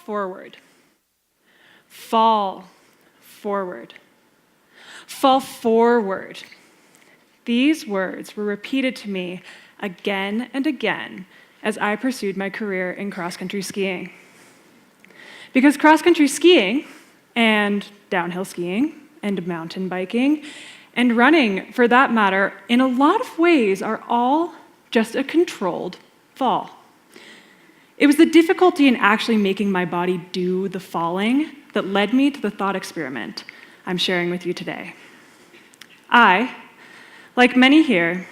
forward. Fall forward. Fall forward. These words were repeated to me again and again as I pursued my career in cross-country skiing. Because cross-country skiing and downhill skiing and mountain biking and running, for that matter, in a lot of ways are all just a controlled fall. It was the difficulty in actually making my body do the falling that led me to the thought experiment I'm sharing with you today. I, like many here,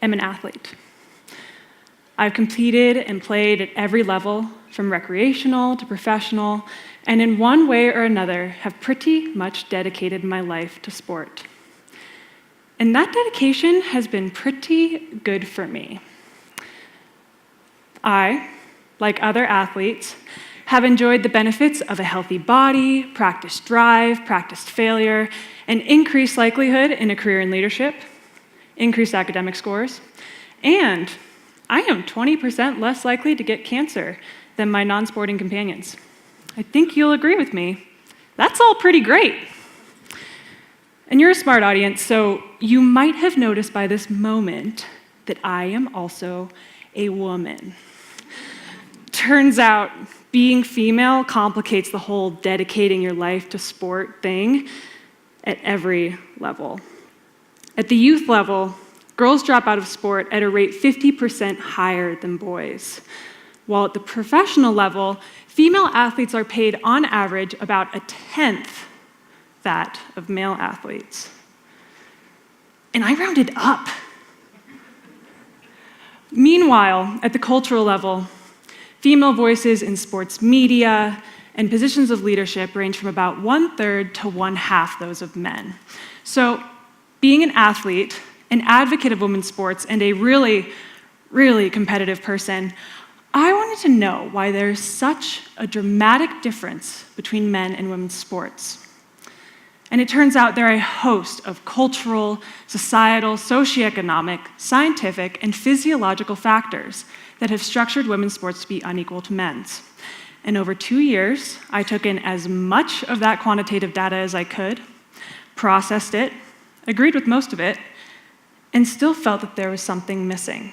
am an athlete. I've competed and played at every level, from recreational to professional, and in one way or another have pretty much dedicated my life to sport. And that dedication has been pretty good for me. I, like other athletes, have enjoyed the benefits of a healthy body, practiced drive, practiced failure, an increased likelihood in a career in leadership, increased academic scores, and I am 20% less likely to get cancer than my non-sporting companions. I think you'll agree with me. That's all pretty great. And you're a smart audience, so you might have noticed by this moment that I am also a woman. Turns out, being female complicates the whole dedicating your life to sport thing at every level. At the youth level, girls drop out of sport at a rate 50% higher than boys, while at the professional level, female athletes are paid on average about a tenth that of male athletes. And I rounded up. Meanwhile, at the cultural level, female voices in sports media and positions of leadership range from about 1/3 to 1/2 those of men. So, being an athlete, an advocate of women's sports, and a really, really competitive person, I wanted to know why there's such a dramatic difference between men and women's sports. And it turns out there are a host of cultural, societal, socioeconomic, scientific, and physiological factors that have structured women's sports to be unequal to men's. And over 2 years, I took in as much of that quantitative data as I could, processed it, agreed with most of it, and still felt that there was something missing,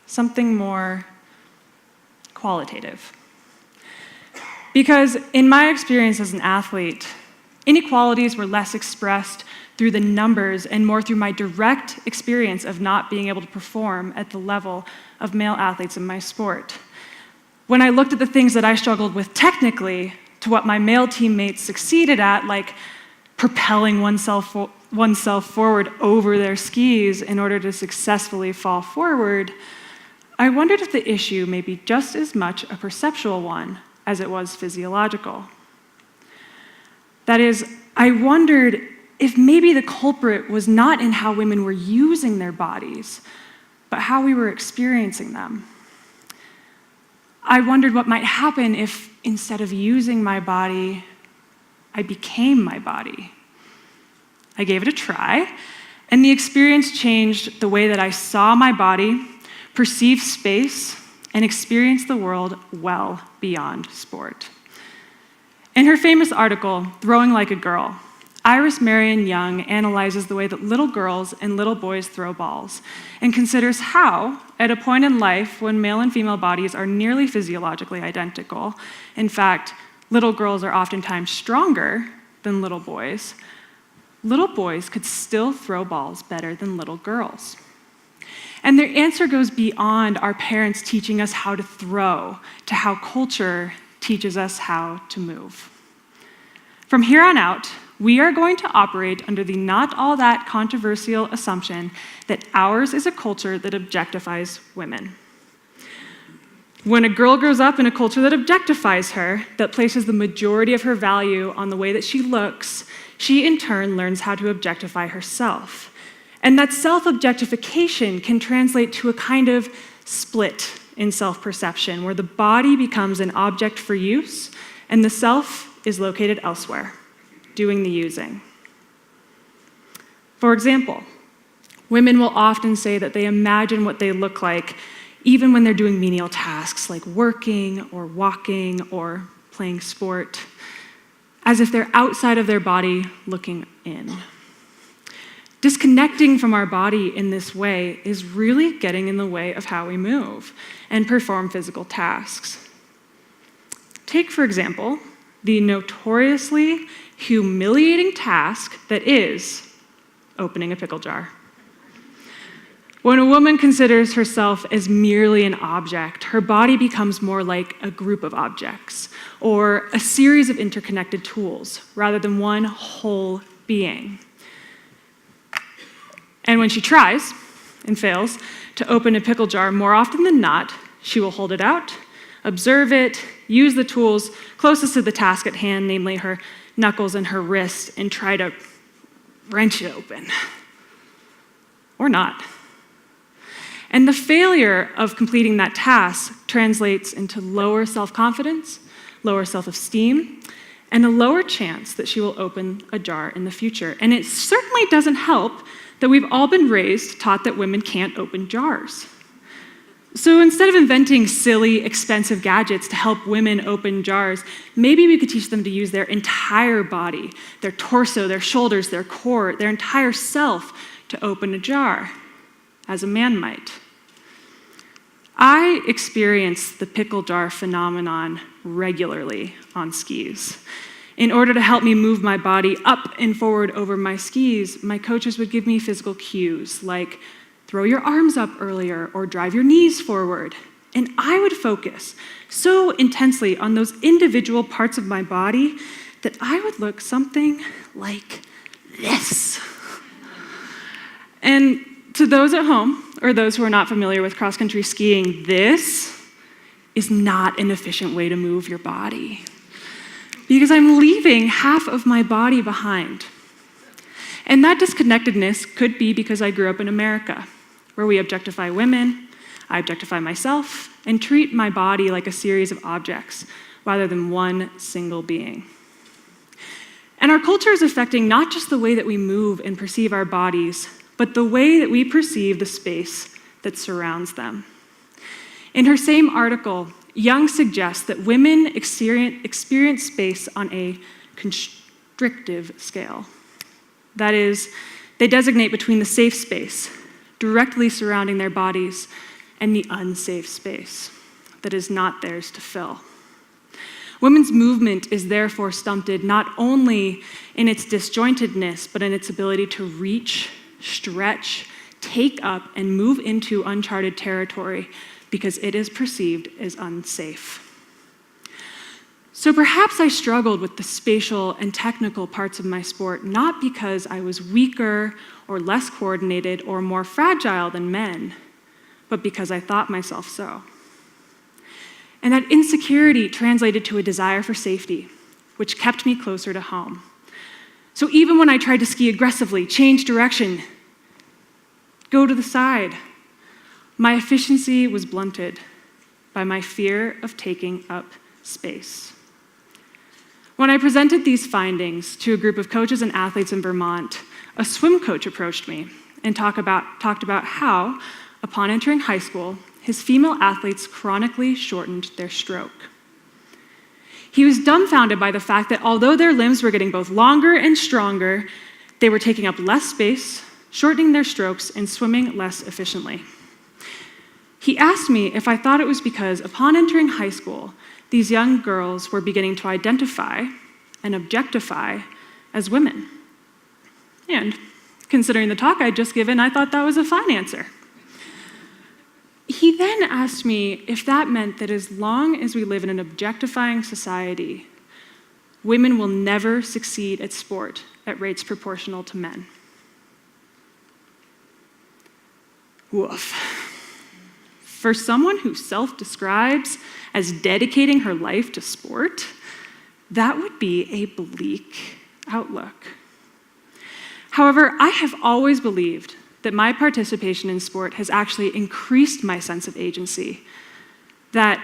something more qualitative. Because in my experience as an athlete, inequalities were less expressed through the numbers and more through my direct experience of not being able to perform at the level of male athletes in my sport. When I looked at the things that I struggled with technically to what my male teammates succeeded at, like propelling oneself forward over their skis in order to successfully fall forward, I wondered if the issue may be just as much a perceptual one as it was physiological. That is, I wondered if maybe the culprit was not in how women were using their bodies, but how we were experiencing them. I wondered what might happen if, instead of using my body, I became my body. I gave it a try, and the experience changed the way that I saw my body, perceived space, and experienced the world well beyond sport. In her famous article, Throwing Like a Girl, Iris Marion Young analyzes the way that little girls and little boys throw balls and considers how, at a point in life when male and female bodies are nearly physiologically identical, in fact, little girls are oftentimes stronger than little boys could still throw balls better than little girls. And their answer goes beyond our parents teaching us how to throw to how culture teaches us how to move. From here on out, we are going to operate under the not all that controversial assumption that ours is a culture that objectifies women. When a girl grows up in a culture that objectifies her, that places the majority of her value on the way that she looks, she in turn learns how to objectify herself. And that self-objectification can translate to a kind of split in self-perception, where the body becomes an object for use and the self is located elsewhere, doing the using. For example, women will often say that they imagine what they look like even when they're doing menial tasks like working or walking or playing sport, as if they're outside of their body looking in. Disconnecting from our body in this way is really getting in the way of how we move and perform physical tasks. Take, for example, the notoriously humiliating task that is opening a pickle jar. When a woman considers herself as merely an object, her body becomes more like a group of objects or a series of interconnected tools rather than one whole being. And when she tries and fails to open a pickle jar, more often than not, she will hold it out, observe it, use the tools closest to the task at hand, namely her knuckles and her wrists, and try to wrench it open. Or not. And the failure of completing that task translates into lower self-confidence, lower self-esteem, and a lower chance that she will open a jar in the future. And it certainly doesn't help that we've all been raised, taught that women can't open jars. So instead of inventing silly, expensive gadgets to help women open jars, maybe we could teach them to use their entire body, their torso, their shoulders, their core, their entire self to open a jar, as a man might. I experience the pickle jar phenomenon regularly on skis. In order to help me move my body up and forward over my skis, my coaches would give me physical cues like throw your arms up earlier or drive your knees forward. And I would focus so intensely on those individual parts of my body that I would look something like this. And to those at home, or those who are not familiar with cross-country skiing, this is not an efficient way to move your body, because I'm leaving half of my body behind. And that disconnectedness could be because I grew up in America, where we objectify women, I objectify myself, and treat my body like a series of objects rather than one single being. And our culture is affecting not just the way that we move and perceive our bodies, but the way that we perceive the space that surrounds them. In her same article, Young suggests that women experience space on a constrictive scale. That is, they designate between the safe space, directly surrounding their bodies, and the unsafe space that is not theirs to fill. Women's movement is therefore stunted not only in its disjointedness, but in its ability to reach, stretch, take up, and move into uncharted territory because it is perceived as unsafe. So perhaps I struggled with the spatial and technical parts of my sport, not because I was weaker or less coordinated or more fragile than men, but because I thought myself so. And that insecurity translated to a desire for safety, which kept me closer to home. So even when I tried to ski aggressively, change direction, go to the side, my efficiency was blunted by my fear of taking up space. When I presented these findings to a group of coaches and athletes in Vermont, a swim coach approached me and talked about how, upon entering high school, his female athletes chronically shortened their stroke. He was dumbfounded by the fact that although their limbs were getting both longer and stronger, they were taking up less space, shortening their strokes, and swimming less efficiently. He asked me if I thought it was because upon entering high school, these young girls were beginning to identify and objectify as women. And considering the talk I'd just given, I thought that was a fine answer. He then asked me if that meant that as long as we live in an objectifying society, women will never succeed at sport at rates proportional to men. Woof. For someone who self-describes as dedicating her life to sport, that would be a bleak outlook. However, I have always believed that my participation in sport has actually increased my sense of agency, that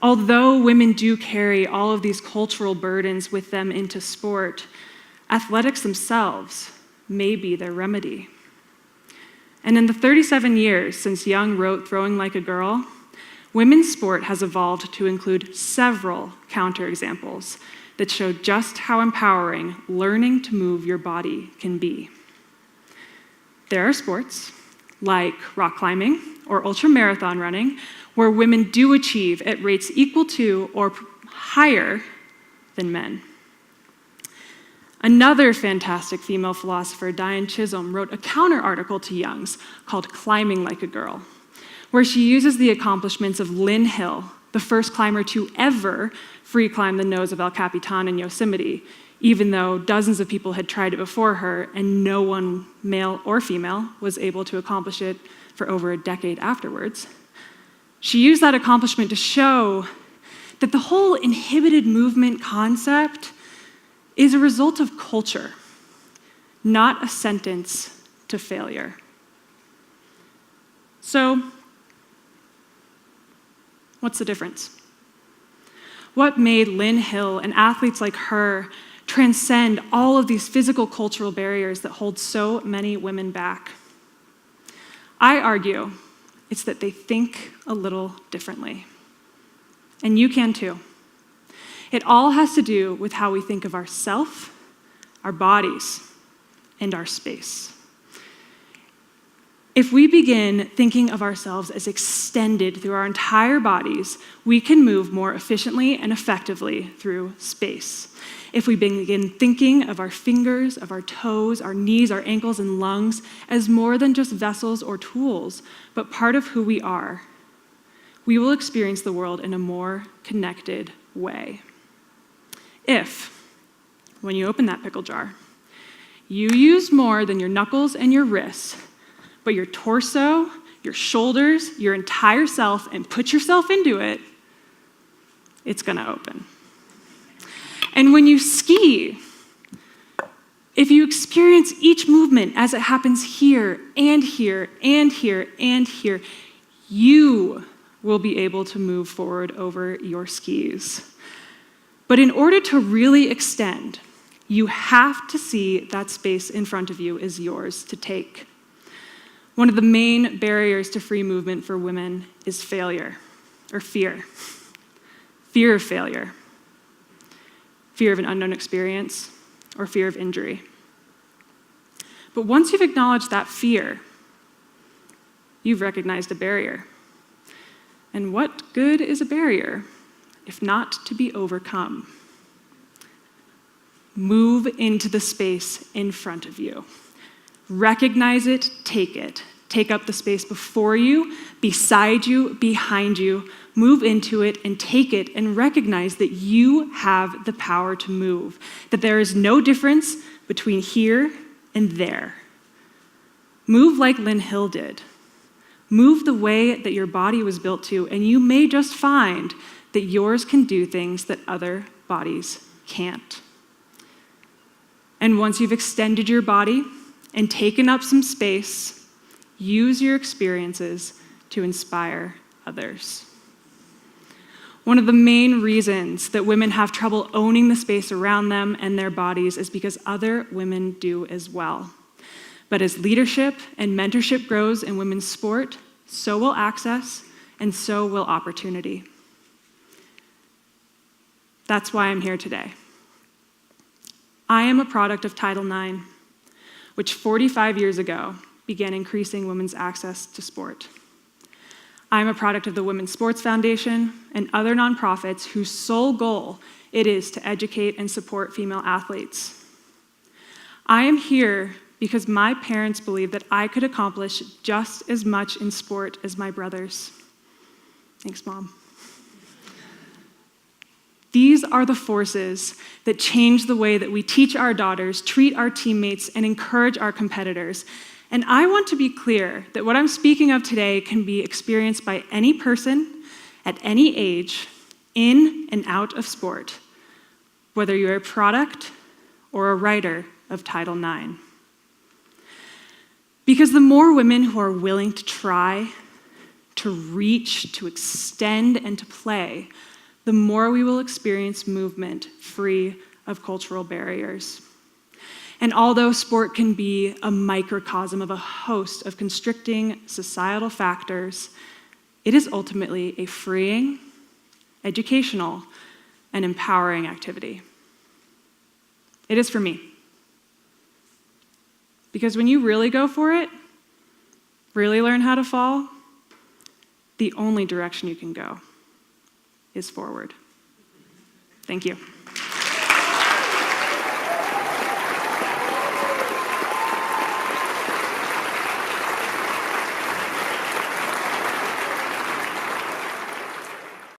although women do carry all of these cultural burdens with them into sport, athletics themselves may be their remedy. And in the 37 years since Young wrote Throwing Like a Girl, women's sport has evolved to include several counterexamples that show just how empowering learning to move your body can be. There are sports, like rock climbing or ultramarathon running, where women do achieve at rates equal to or higher than men. Another fantastic female philosopher, Diane Chisholm, wrote a counter-article to Young's called Climbing Like a Girl, where she uses the accomplishments of Lynn Hill, the first climber to ever free climb the nose of El Capitan in Yosemite, even though dozens of people had tried it before her and no one, male or female, was able to accomplish it for over a decade afterwards. She used that accomplishment to show that the whole inhibited movement concept is a result of culture, not a sentence to failure. So, what's the difference? What made Lynn Hill and athletes like her transcend all of these physical cultural barriers that hold so many women back? I argue it's that they think a little differently. And you can too. It all has to do with how we think of ourselves, our bodies, and our space. If we begin thinking of ourselves as extended through our entire bodies, we can move more efficiently and effectively through space. If we begin thinking of our fingers, of our toes, our knees, our ankles, and lungs as more than just vessels or tools, but part of who we are, we will experience the world in a more connected way. If, when you open that pickle jar, you use more than your knuckles and your wrists, but your torso, your shoulders, your entire self, and put yourself into it, it's gonna open. And when you ski, if you experience each movement as it happens here, and here, and here, and here, you will be able to move forward over your skis. But in order to really extend, you have to see that space in front of you is yours to take. One of the main barriers to free movement for women is failure, or fear. Fear of failure. Fear of an unknown experience, or fear of injury. But once you've acknowledged that fear, you've recognized a barrier. And what good is a barrier if not to be overcome? Move into the space in front of you. Recognize it, take it. Take up the space before you, beside you, behind you. Move into it and take it and recognize that you have the power to move, that there is no difference between here and there. Move like Lynn Hill did. Move the way that your body was built to, and you may just find that yours can do things that other bodies can't. And once you've extended your body and taken up some space, use your experiences to inspire others. One of the main reasons that women have trouble owning the space around them and their bodies is because other women do as well. But as leadership and mentorship grows in women's sport, so will access and so will opportunity. That's why I'm here today. I am a product of Title IX, which 45 years ago began increasing women's access to sport. I am a product of the Women's Sports Foundation and other nonprofits whose sole goal it is to educate and support female athletes. I am here because my parents believed that I could accomplish just as much in sport as my brothers. Thanks, Mom. These are the forces that change the way that we teach our daughters, treat our teammates, and encourage our competitors. And I want to be clear that what I'm speaking of today can be experienced by any person at any age, in and out of sport, whether you're a product or a writer of Title IX. Because the more women who are willing to try, to reach, to extend, and to play, the more we will experience movement free of cultural barriers. And although sport can be a microcosm of a host of constricting societal factors, it is ultimately a freeing, educational, and empowering activity. It is for me. Because when you really go for it, really learn how to fall, the only direction you can go is forward. Thank you.